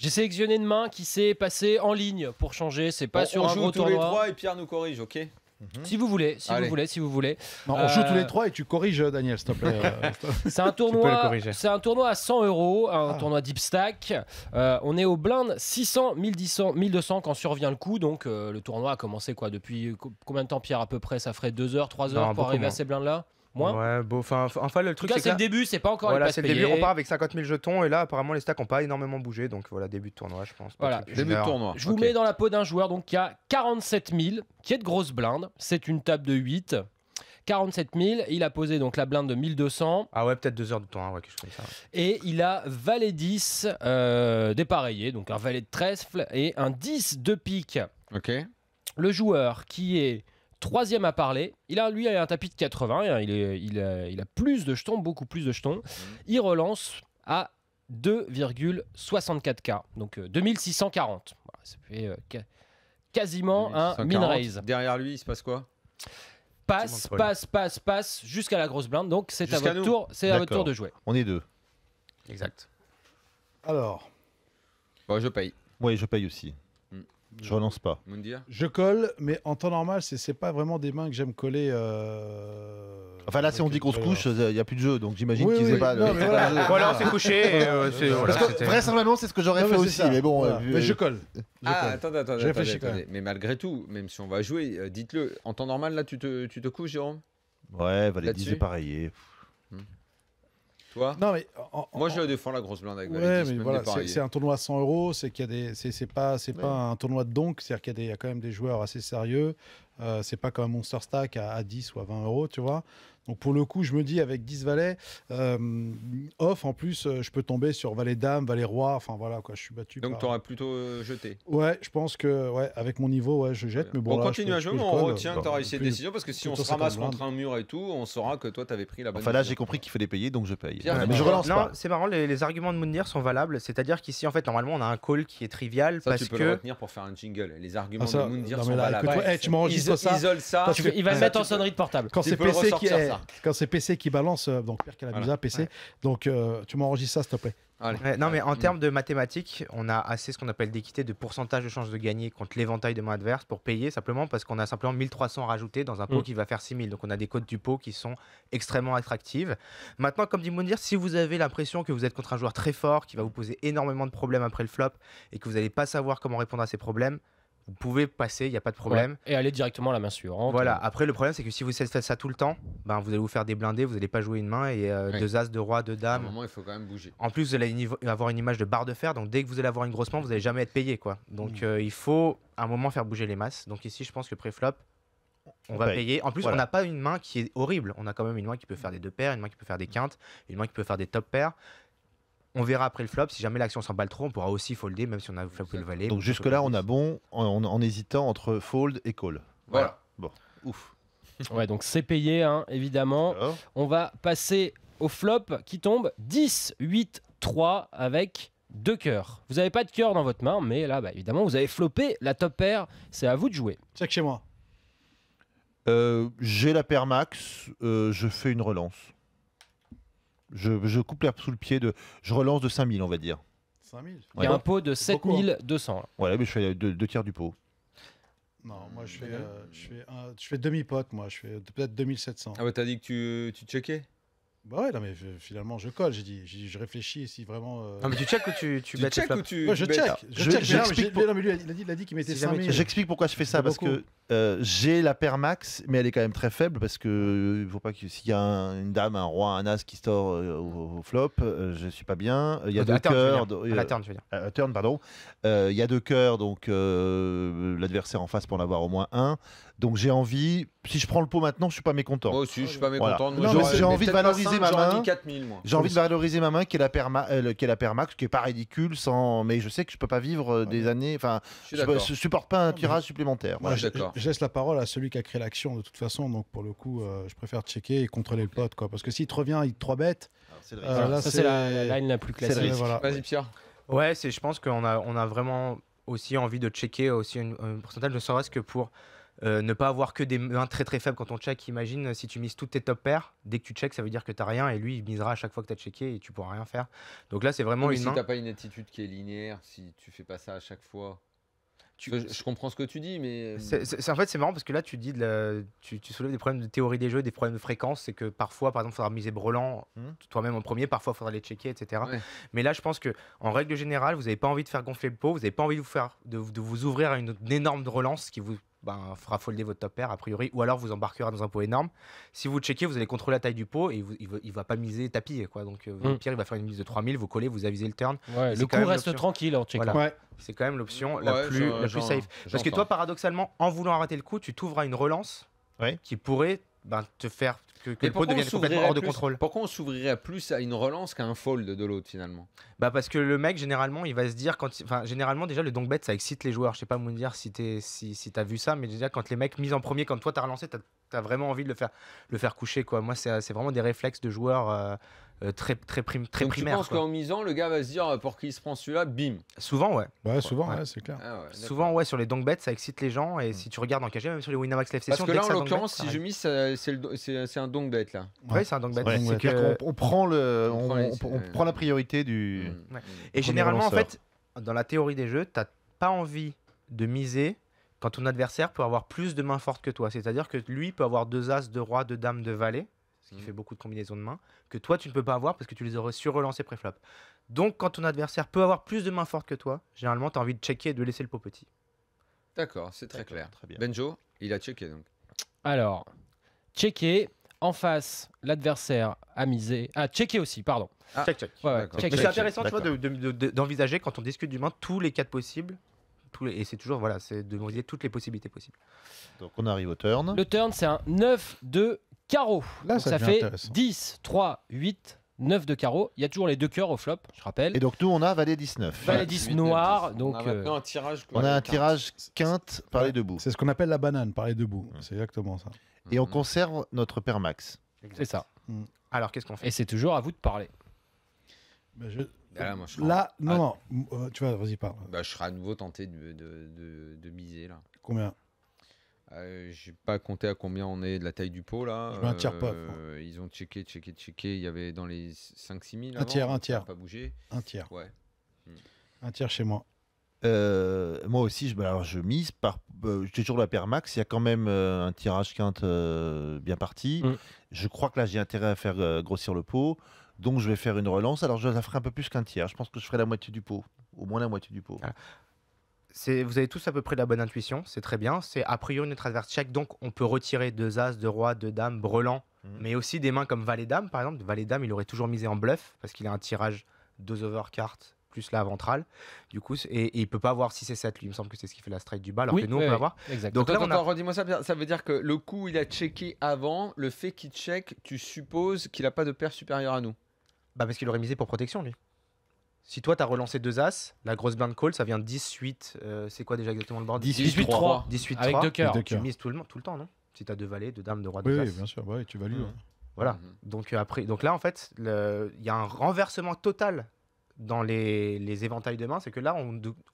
J'ai sélectionné une main qui s'est passée en ligne pour changer. C'est pas sur un gros tous les tournoi. 3 et Pierre nous corrige, ok? Si vous voulez, si Allez. vous voulez, si vous voulez. Non, on joue tous les 3 et tu corriges, Daniel, s'il te plaît. C'est un tournoi à 100 €, un tournoi deep stack. On est au blind 600, 1200 quand survient le coup. Donc le tournoi a commencé quoi depuis combien de temps, Pierre, à peu près? Ça ferait 2 heures, 3 heures pour arriver à ces blindes là? Moins? Ouais, bon, enfin, le En tout truc cas, c'est c'est le début, c'est pas encore. Voilà, c'est le début. On part avec 50 000 jetons et là, apparemment, les stacks n'ont pas énormément bougé. Donc voilà, début de tournoi, je pense. Voilà, début de tournoi. Je vous mets dans la peau d'un joueur donc qui a 47 000, qui est de grosse blinde. C'est une table de 8. 47 000, il a posé donc la blinde de 1200. Ah ouais, peut-être 2 heures de temps, ouais, quelque chose comme ça. Et il a valet 10 dépareillé, donc un valet de trèfle et un 10 de pique. Ok. Le joueur qui est troisième à parler, lui a un tapis de 80, hein, il a plus de jetons, beaucoup plus de jetons. Il relance à 2,64K, donc 2640. Voilà, ça fait quasiment un min raise. Derrière lui, il se passe quoi? Passe jusqu'à la grosse blinde. Donc c'est à votre tour, de jouer. On est 2. Exact. Alors, Bon, je paye. Oui, je paye aussi. Je relance pas. Moundir? je colle, mais en temps normal, c'est pas vraiment des mains que j'aime coller. Enfin là, si on dit qu'on se couche, il n'y a plus de jeu, donc j'imagine Oui, qu'ils oui, aient pas. non, mais voilà. Voilà, on s'est couché. Et, Parce que vraisemblablement, c'est ce que j'aurais Non, fait mais aussi, c'est ça. mais bon. Voilà. Mais je colle. Ah, colle. attendez. Je réfléchis quand attendez. Mais malgré tout, même si on va jouer, dites-le. En temps normal, là, tu te couches, Jérôme? Ouais, valet 10 Là-dessus dépareillé. Toi? Non, mais Moi, je défends la grosse blinde avec ouais, valet 10, mais même voilà, dépareillé. c'est un tournoi à 100 €. C'est qu'il y a des, c'est pas un tournoi de donk. C'est-à-dire qu'il y a quand même des joueurs assez sérieux. C'est pas comme un Monster Stack à 10 ou à 20 €, tu vois. Donc pour le coup, je me dis avec 10 valets off, en plus, je peux tomber sur valet dame, valet roi. Enfin voilà quoi, je suis battu. Donc tu aurais plutôt jeté. Ouais, je pense que avec mon niveau, je jette. Mais bon, On là, continue je à peux- jouer, je mais peux on le colle. retient que tu as réussi cette Plus- décision parce que si on plutôt se ramasse 50 contre un mur et tout, on saura que toi, tu avais pris la bonne Enfin là, décision. j'ai compris qu'il fallait payer, donc je paye. Pierre, Voilà, c'est mais je marrant. relance non, pas. c'est marrant, les arguments de Mounir sont valables. C'est-à-dire qu'ici, en fait, normalement, on a un call qui est trivial Ça, parce tu peux le que. retenir pour faire un jingle. Les arguments Ah, ça- de Moundir non, sont mais là, valables. écoute, tu m'enregistres ça. Isole ça. Parce que- Il va le Ça, mettre en tu peux- sonnerie de portable. Quand Tu c'est peux le PC qui ressortir, ça. quand c'est PC qui balance, donc Pierre qui a la Voilà. PC, donc tu m'enregistres ça s'il te plaît. Allez. Ouais, non, mais en termes de mathématiques, on a assez ce qu'on appelle d'équité de pourcentage de chances de gagner contre l'éventail de mains adverses pour payer simplement parce qu'on a simplement 1300 rajoutés dans un pot qui va faire 6000. Donc on a des codes du pot qui sont extrêmement attractives. Maintenant, comme dit Moundir, si vous avez l'impression que vous êtes contre un joueur très fort qui va vous poser énormément de problèmes après le flop et que vous n'allez pas savoir comment répondre à ces problèmes, vous pouvez passer, il n'y a pas de problème. Ouais. Et aller directement à la main suivante. Voilà, après le problème c'est que si vous faites ça tout le temps, ben, vous allez vous faire des blindés, vous n'allez pas jouer une main et Oui. 2 as, 2 rois, 2 À un dames. moment, il faut quand même bouger. En plus, vous allez avoir une image de barre de fer, donc dès que vous allez avoir une grosse main, vous n'allez jamais être payé, quoi. Donc il faut à un moment faire bouger les masses. Donc ici, je pense que pré-flop, on va paye. payer. En plus, Voilà. on n'a pas une main qui est horrible. On a quand même une main qui peut faire des 2 paires, une main qui peut faire des quintes, une main qui peut faire des top paires. On verra après le flop. Si jamais l'action s'emballe trop, on pourra aussi folder, même si on a flopé le valet. Donc ou jusque-là, on a flopé bon en hésitant entre fold et call. Voilà. Bon, ouf. Ouais, donc c'est payé, hein, évidemment. Alors, On va passer au flop qui tombe 10, 8, 3 avec 2 cœurs. Vous n'avez pas de cœur dans votre main, mais là, bah, évidemment, vous avez flopé la top pair. C'est à vous de jouer. Check chez moi. j'ai la paire max, je fais une relance. Je coupe l'herbe sous le pied, je relance de 5000, on va dire. 5000. Il y a Ouais. un pot de C'est beaucoup, hein. 7200. là. Voilà, mais je fais 2 tiers du pot. Non, moi je fais demi-pote, moi je fais peut-être 2700. Ah bah t'as dit que tu checkais? Bah ouais, non mais finalement je colle, j'ai dit je réfléchis si vraiment. Non, mais tu check ou tu Tu bets tes check flops ou tu Ouais, je bets? check, je- check. Mais non, mais j'explique non, mais lui il a dit qu'il mettait Si jamais 5000. J'explique pourquoi je fais ça, C'est parce beaucoup. que j'ai la paire max, mais elle est quand même très faible, parce que faut pas que s'il y a une dame, un roi, un as qui sort au flop, je suis pas bien. Il y a À 2 la turn, cœurs. tu veux dire. À la turn, tu veux dire. Turn, pardon. Il y a 2 cœurs, donc l'adversaire en face pour en avoir au moins un. Donc j'ai envie, si je prends le pot maintenant, je suis pas mécontent. Moi aussi, je suis pas Voilà. mécontent. Non, Moi, mais j'ai envie de valoriser ma J'aurais main. mis 4000, moi. J'ai envie de valoriser ma main qui est la paire, qui est la paire max, qui est pas ridicule, mais je sais que je peux pas vivre des années. Enfin, Je suis d'accord. je supporte pas un tirage supplémentaire. Moi, Voilà. d'accord. je laisse la parole à celui qui a créé l'action de toute façon, donc pour le coup, je préfère checker et contrôler le pote, quoi. Parce que s'il te revient, il te 3 bêtes. C'est le Voilà. risque. là, Ça, c'est- c'est la line la plus c'est le classique. risque. Voilà. Vas-y, Pierre. Ouais, je pense qu'on a vraiment aussi envie de checker aussi un pourcentage, ne serait-ce que pour Ne pas avoir que des mains très très faibles quand on check. Imagine si tu mises toutes tes top pairs, dès que tu check, ça veut dire que tu n'as rien et lui il misera à chaque fois que tu as checké et tu pourras rien faire. Donc là, c'est vraiment Mais une si main. t'as pas une attitude qui est linéaire, si tu fais pas ça à chaque fois. Je comprends ce que tu dis, mais. En fait, c'est marrant parce que là, tu dis tu soulèves des problèmes de théorie des jeux, des problèmes de fréquence. C'est que parfois, par exemple, il faudra miser brelan toi-même en premier, parfois, il faudra les checker, etc. Ouais. Mais là, je pense que en règle générale, vous n'avez pas envie de faire gonfler le pot, vous n'avez pas envie de vous ouvrir à une énorme relance qui vous fera folder votre top pair, a priori, ou alors vous embarquera dans un pot énorme. Si vous checkez, vous allez contrôler la taille du pot et il va pas miser tapis, quoi. Donc, au pire, il va faire une mise de 3000, vous collez, vous avisez le turn. Ouais, le coup reste tranquille en check. Voilà. Ouais. C'est quand même l'option la plus safe. Parce que toi, paradoxalement, en voulant arrêter le coup, tu t'ouvres à une relance qui pourrait te faire que le pot devienne complètement hors de contrôle. Pourquoi on s'ouvrirait plus à une relance qu'à un fold de l'autre finalement? Parce que le mec, généralement, il va se dire généralement déjà le donk bet ça excite les joueurs. Je sais pas me dire si t'as vu ça, mais déjà quand les mecs misent en premier, quand toi t'as relancé, t'as vraiment envie de le faire coucher, quoi. Moi, c'est vraiment des réflexes de joueurs très primaires. Tu penses qu'en misant, le gars va se dire pour qui il se prend celui-là, bim. Souvent, ouais. Ouais, souvent, ouais, c'est clair. Ah ouais, souvent, ouais, sur les donk bets, ça excite les gens. Et si tu regardes en KG, même sur les Winamax Live Session, parce que là, en l'occurrence, si je mise, c'est un donk bet là. Ouais, c'est un donk bet. Ouais, c'est-à-dire qu'on prend la priorité du. Et généralement, en fait, dans la théorie des jeux, t'as pas envie de miser quand ton adversaire peut avoir plus de mains fortes que toi. C'est-à-dire que lui peut avoir 2 as, 2 rois, 2 dames, 2 valets, ce qui fait beaucoup de combinaisons de mains, que toi tu ne peux pas avoir parce que tu les aurais sur-relancés pré-flop. Donc quand ton adversaire peut avoir plus de mains fortes que toi, généralement tu as envie de checker et de laisser le pot petit. D'accord, c'est très clair. Très bien. Benjo, il a checké donc. Alors, checker. En face, l'adversaire a misé. Ah, checker aussi, pardon. Check. Ouais, D'accord. check, Mais check. c'est intéressant tu vois, d'envisager quand on discute du main tous les cas possibles. Et c'est toujours, voilà, c'est de viser toutes les possibilités possibles. Donc on arrive au turn. Le turn, c'est un 9 de carreau. Là, Donc, ça devient fait intéressant. 10, 3, 8, 9 de carreau. Il y a toujours les 2 cœurs au flop, je rappelle. Et donc nous on a valet 19. Valet 10 noir. Donc, on a maintenant un tirage. On a un tirage quinte par les deux bouts. C'est ce qu'on appelle la banane par les deux bouts. C'est exactement ça. Et on conserve notre paire max. c'est ça. Alors qu'est-ce qu'on fait? Et c'est toujours à vous de parler. Bah, Là, moi, Là, non, tu vois, vas-y, parle. Bah, je serai à nouveau tenté de miser là. Combien? J'ai pas compté à combien on est de la taille du pot là. Je mets un tiers pot. Ils ont checké. Il y avait dans les 5-6 000. Un tiers, avant, un tiers. ça a pas bougé. Un tiers. Ouais. Un tiers chez moi. Moi aussi, je mise par. J'ai toujours la paire max. Il y a quand même un tirage quinte bien parti. Je crois que là, j'ai intérêt à faire grossir le pot. Donc, je vais faire une relance. Alors, je la ferai un peu plus qu'un tiers. Je pense que je ferai la moitié du pot. Au moins la moitié du pot. Ah. Vous avez tous à peu près la bonne intuition. C'est très bien. C'est a priori notre adverse check. Donc, on peut retirer 2 as, 2 rois, 2 dames, brelan. Mais aussi des mains comme valet dame, par exemple. Valet dame, il aurait toujours misé en bluff parce qu'il a un tirage 2 over cartes plus la ventrale. Du coup, et il peut pas avoir 6 et 7. Lui, il me semble que c'est ce qui fait la straight du bas. Alors que nous, on peut avoir. Exact. Donc là, on a... redis-moi ça. Ça veut dire que le coup, il a checké avant. Le fait qu'il check, tu supposes qu'il a pas de paire supérieure à nous. parce qu'il aurait misé pour protection, lui. Si toi, tu as relancé 2 as, la grosse blind call, ça vient 10-8. C'est quoi déjà exactement le board? 18-3. 18-3. Avec 2 cœurs. Tu mises tout le temps, non? Si tu as 2 valets, 2 dames, 2 rois, 2 Oui, as. oui, bien sûr. Ouais, tu values. Voilà. Donc là, en fait, il y a un renversement total dans les éventails de main. C'est que là,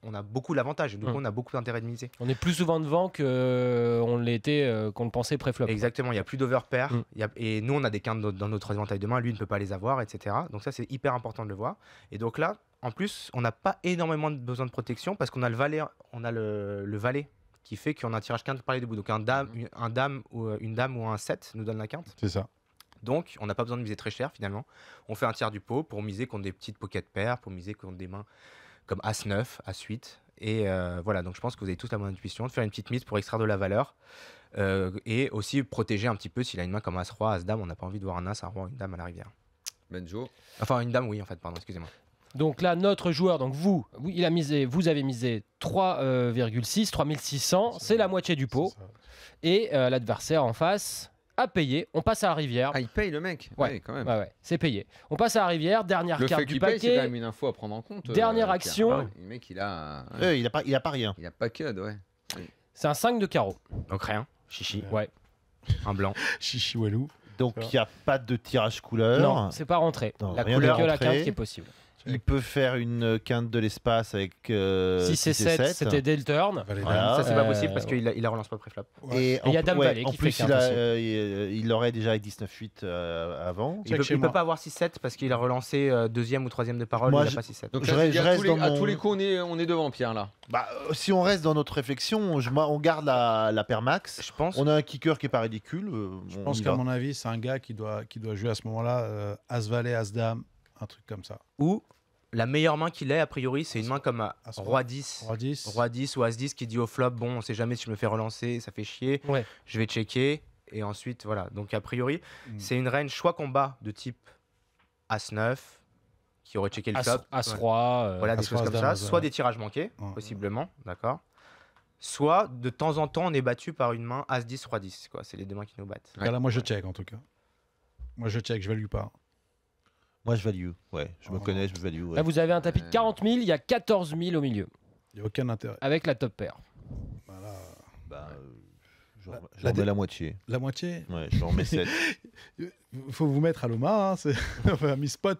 on a beaucoup l'avantage. Du coup, on a beaucoup d'intérêt de miser. On est plus souvent devant qu'on l'était, qu'on le pensait pré-flop. Exactement. Il n'y a plus d'overpair. Et nous, on a des quintes dans notre éventail de main. Lui, il ne peut pas les avoir, etc. Donc ça, c'est hyper important de le voir. Et donc là, en plus, on n'a pas énormément besoin de protection parce qu'on a le valet, le valet qui fait qu'on a un tirage quinte par les deux bouts. Donc une dame ou un 7 nous donne la quinte. C'est ça. Donc on n'a pas besoin de miser très cher finalement. On fait un tiers du pot pour miser contre des petites pocket pairs, pour miser contre des mains comme As-9, As-8. Et voilà, donc je pense que vous avez tous la bonne intuition de faire une petite mise pour extraire de la valeur. Et aussi protéger un petit peu s'il a une main comme As-Roi, As-Dame. On n'a pas envie de voir un As, un Roi, une Dame à la rivière. Benjo. Enfin une Dame, oui en fait, pardon, excusez-moi. Donc là, notre joueur, donc vous avez misé 3,6, 3600, c'est la moitié du pot. Et l'adversaire en face a payé. On passe à la rivière. Ah, il paye le mec. Ouais, quand même. Ouais, c'est payé. On passe à la rivière, dernière Le carte fait du qu'il paye, c'est paquet. quand même une info à prendre en compte. Dernière action. Ah ouais, le mec, il a pas rien. Il a pas que, ouais. C'est un 5 de carreau. Donc rien, chichi. Ouais. Un blanc. Chichi Walou. Donc il n'y a pas de tirage couleur. Non, c'est pas rentré. Non, La rien couleur n'est que la rentré. carte qui est possible. il peut faire une quinte de l'espace avec 6 et 7, c'était Del Turn. Voilà. Ça, c'est pas possible parce qu'il la relance pas préflop. Et il y a Dame Valet en qui plus, fait quinte aussi. il l'aurait déjà avec 19-8 avant. Il peut pas avoir 6-7 parce qu'il a relancé deuxième ou troisième de parole, Moi, il a pas 6-7. Donc je reste à tous les coups, on est devant Pierre là. Bah, si on reste dans notre réflexion, on garde la paire max. Je pense. On a un kicker qui est pas ridicule. Je pense qu'à mon avis, c'est un gars qui doit jouer à ce moment-là As-Valet, As-Dame, un truc comme ça. Ou la meilleure main qu'il ait, a priori, c'est une main comme Roi 10. Roi 10 ou As 10 qui dit au flop, bon, on sait jamais si je me fais relancer, ça fait chier, je vais checker. Et ensuite, voilà. Donc, a priori, c'est une range choix combat de type As 9, qui aurait checké le flop. As Roi. Voilà, des choses comme ça. Soit des tirages manqués, possiblement, d'accord. Soit, de temps en temps, on est battu par une main As 10, Roi 10. C'est les deux mains qui nous battent. Là, moi, je check, en tout cas. Moi, je check, je value pas. Moi, je value. Ouais, je me connais, je value. Là, vous avez un tapis de 40 000, il y a 14 000 au milieu. Il n'y a aucun intérêt. Avec la top pair. Voilà. J'en mets la moitié. La moitié? Ouais, j'en mets 7. Il faut vous mettre à l'OMA. Enfin, mis pot.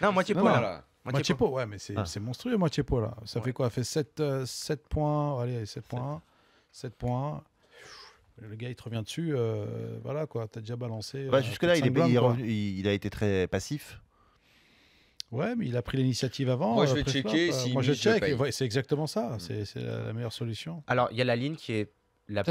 Non, moitié pot, là. Moitié pot, ouais, mais c'est monstrueux, moitié pot, là. Ça fait quoi? Ça fait 7 points. Allez, 7 points. 7 points. Le gars, il te revient dessus. Voilà, quoi. T'as déjà balancé. Jusque-là, il a été très passif. Ouais, mais il a pris l'initiative avant. Moi, je vais checker. Moi, je check. C'est exactement ça. C'est la meilleure solution. Alors, il y a la ligne qui est la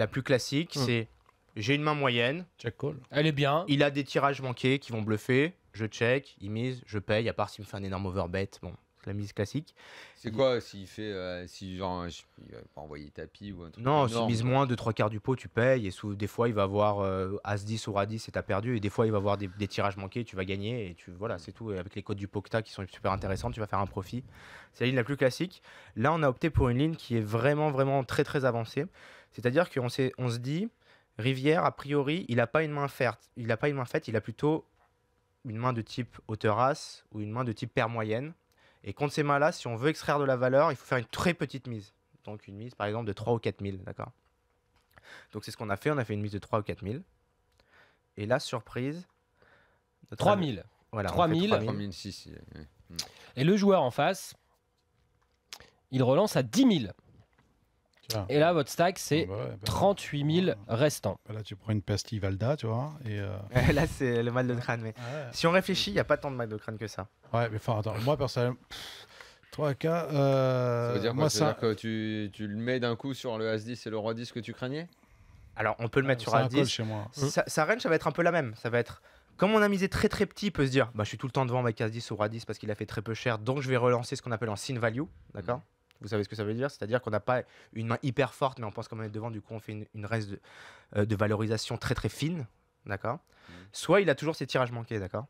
plus classique. C'est j'ai une main moyenne. Check call. Elle est bien. Il a des tirages manqués qui vont bluffer. Je check, il mise, je paye. À part s'il me fait un énorme overbet. Bon, c'est la mise classique. C'est quoi s'il fait. Si genre. Il va pas envoyer tapis ou un truc. Non, s'il mise moins de 3/4 du pot, tu payes. Et des fois, il va avoir As-10 ou Roi-10 et t'as perdu. Et des fois, il va avoir des tirages manqués, tu vas gagner. Et voilà, c'est tout. Et avec les codes du pot que t'as qui sont super intéressantes, tu vas faire un profit. C'est la ligne la plus classique. Là, on a opté pour une ligne qui est vraiment, vraiment très, très avancée. C'est-à-dire qu'on se dit, Rivière, a priori, il n'a pas une main faite. Il a plutôt une main de type hauteur As ou une main de type paire moyenne. Et contre ces mains-là, si on veut extraire de la valeur, il faut faire une très petite mise. Donc une mise, par exemple, de 3 ou 4 000, d'accord. Donc c'est ce qu'on a fait. On a fait une mise de 3 ou 4 000. Et là, surprise... 3 000. Voilà, 3 000. 3 000, si. Et le joueur en face, il relance à 10 000. Et là, votre stack, c'est 38 000 restants. Là, tu prends une pastille Valda, tu vois. Et là, c'est le mal de crâne. Mais si on réfléchit, il n'y a pas tant de mal de crâne que ça. Ouais, mais enfin, attends, moi, personnellement, 3K. Ça veut dire quoi? Ça veut dire que tu le mets d'un coup sur le As-10 et le Roi-10 que tu craignais? Alors, on peut le mettre sur As-10. Chez moi. Sa range, ça va être un peu la même. Ça va être. Comme on a misé très très petit, il peut se dire bah, je suis tout le temps devant avec As-10 ou Roi-10 parce qu'il a fait très peu cher, donc je vais relancer ce qu'on appelle en sin value. D'accord. Vous savez ce que ça veut dire? C'est-à-dire qu'on n'a pas une main hyper forte, mais on pense quand même être devant, du coup on fait une reste de valorisation très très fine, d'accord. Soit il a toujours ses tirages manqués, d'accord.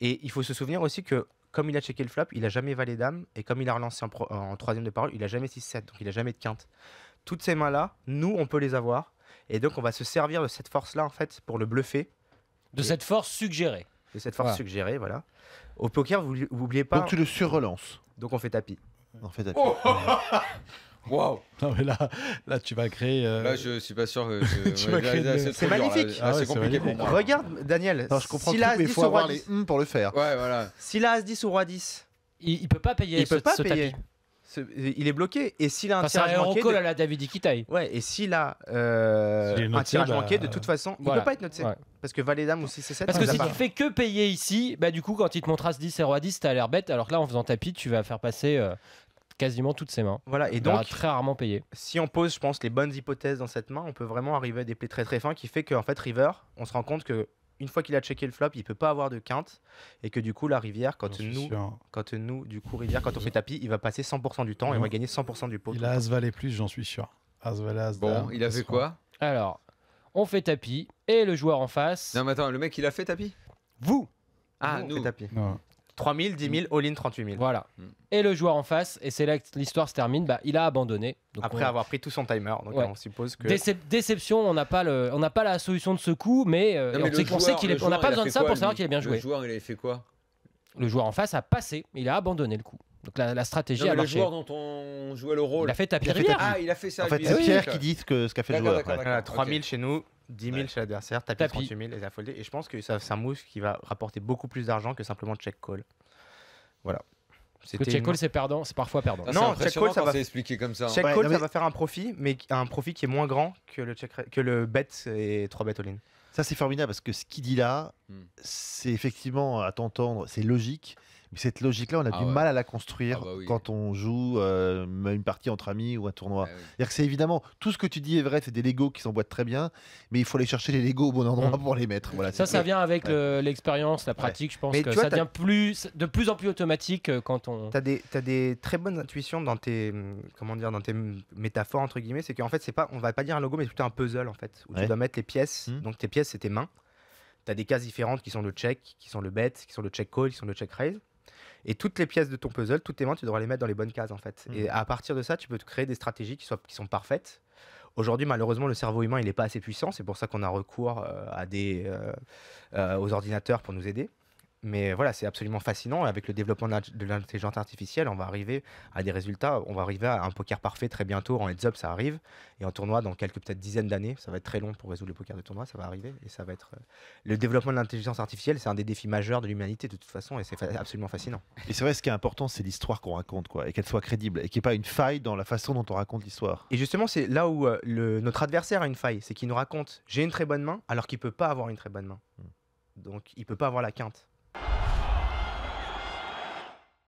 Et il faut se souvenir aussi que comme il a checké le flop, il a jamais valet dame, et comme il a relancé en troisième de parole, il a jamais 6-7, donc il a jamais de quinte. Toutes ces mains-là, nous on peut les avoir, et donc on va se servir de cette force-là en fait pour le bluffer. De cette force suggérée. De cette force suggérée, voilà. Au poker, vous n'oubliez pas... Donc tu le surrelances. Donc on fait tapis. On fait tapis. Waouh! Non, mais là, tu vas créer. Là, je suis pas sûr que. C'est magnifique. C'est compliqué pour moi. Regarde, Daniel. Non, je comprends si tout, mais il faut avoir les pour le faire. Ouais, voilà. S'il a As-10 ou Roi-10, il peut pas payer ce tapis. Il est bloqué. Et s'il a un tirage manqué. À la David Iquitaï. Ouais, et s'il a un tirage manqué, de toute façon, il peut pas être noté. Parce que Valet Dame ou 6-7. Parce que si tu fais que payer ici, bah du coup, quand il te montre As-10 et Roi-10, t'as l'air bête. Alors que là, en faisant tapis, tu vas faire passer quasiment toutes ses mains. Voilà, et donc, très rarement payé. Si on pose, je pense, les bonnes hypothèses dans cette main, on peut vraiment arriver à des plays très très fins qui fait qu'en fait, River, on se rend compte que une fois qu'il a checké le flop, il peut pas avoir de quinte et que du coup la rivière, quand on fait tapis, il va passer 100% du temps et on va gagner 100% du pot. Il a As-Valet plus, j'en suis sûr. As-Valet, As-Dame. Bon, il a fait quoi? Alors, on fait tapis et le joueur en face. Non, mais attends, le mec il a fait tapis? Vous. Ah, nous. On fait tapis. 3 000, 10 000, all-in 38 000. Voilà. Et le joueur en face, et c'est là que l'histoire se termine, bah, il a abandonné. Donc après avoir pris tout son timer. Donc on suppose que... Déception, on n'a pas la solution de ce coup, mais on sait qu'il est... on n'a pas besoin de ça pour savoir qu'il a bien joué. Le joueur, il avait fait quoi? Le joueur en face a passé, il a abandonné le coup. Donc la stratégie a marché. Le joueur dont on jouait le rôle. Il a fait tapis rivière. Ah, il a fait ça. En fait, c'est Pierre qui dit ce qu'a fait le joueur. 3 000 chez nous, 10 000 chez l'adversaire, tapis 38 000 et il a foldé. Et je pense que c'est un move qui va rapporter beaucoup plus d'argent que simplement check call. Voilà. Parce que check call c'est perdant, c'est parfois perdant. Non, check call ça va expliquer comme ça. Check call ça va faire un profit, mais un profit qui est moins grand que le bet et 3 bet all-in. Ça c'est formidable parce que ce qu'il dit là, c'est effectivement à t'entendre, c'est logique. Mais cette logique-là, on a du mal à la construire quand on joue une partie entre amis ou un tournoi. C'est-à-dire que c'est évidemment, tout ce que tu dis est vrai, c'est des Legos qui s'emboîtent très bien, mais il faut aller chercher les Legos au bon endroit pour les mettre. Voilà, ça vient avec l'expérience, la pratique. Je pense que ça devient de plus en plus automatique quand on... Tu as des très bonnes intuitions dans tes, dans tes métaphores, entre guillemets. C'est qu'en fait, on va pas dire un logo, mais c'est plutôt un puzzle, en fait, où tu dois mettre les pièces. Donc tes pièces, c'est tes mains. Tu as des cases différentes qui sont le check, qui sont le bet, qui sont le check call, qui sont le check raise. Et toutes les pièces de ton puzzle, toutes tes mains, tu devras les mettre dans les bonnes cases en fait. Et à partir de ça, tu peux te créer des stratégies qui sont parfaites. Aujourd'hui, malheureusement, le cerveau humain, il n'est pas assez puissant. C'est pour ça qu'on a recours aux ordinateurs pour nous aider. Mais voilà, c'est absolument fascinant. Avec le développement de l'intelligence artificielle, on va arriver à des résultats. On va arriver à un poker parfait très bientôt. En heads-up, ça arrive. Et en tournoi, dans quelques peut-être dizaines d'années, ça va être très long pour résoudre le poker de tournoi. Ça va arriver. Et ça va être... Le développement de l'intelligence artificielle, c'est un des défis majeurs de l'humanité de toute façon. Et c'est absolument fascinant. Et c'est vrai, ce qui est important, c'est l'histoire qu'on raconte, quoi, et qu'elle soit crédible. Et qu'il n'y ait pas une faille dans la façon dont on raconte l'histoire. Et justement, c'est là où notre adversaire a une faille. C'est qu'il nous raconte « j'ai une très bonne main » alors qu'il ne peut pas avoir une très bonne main. Donc, il ne peut pas avoir la quinte.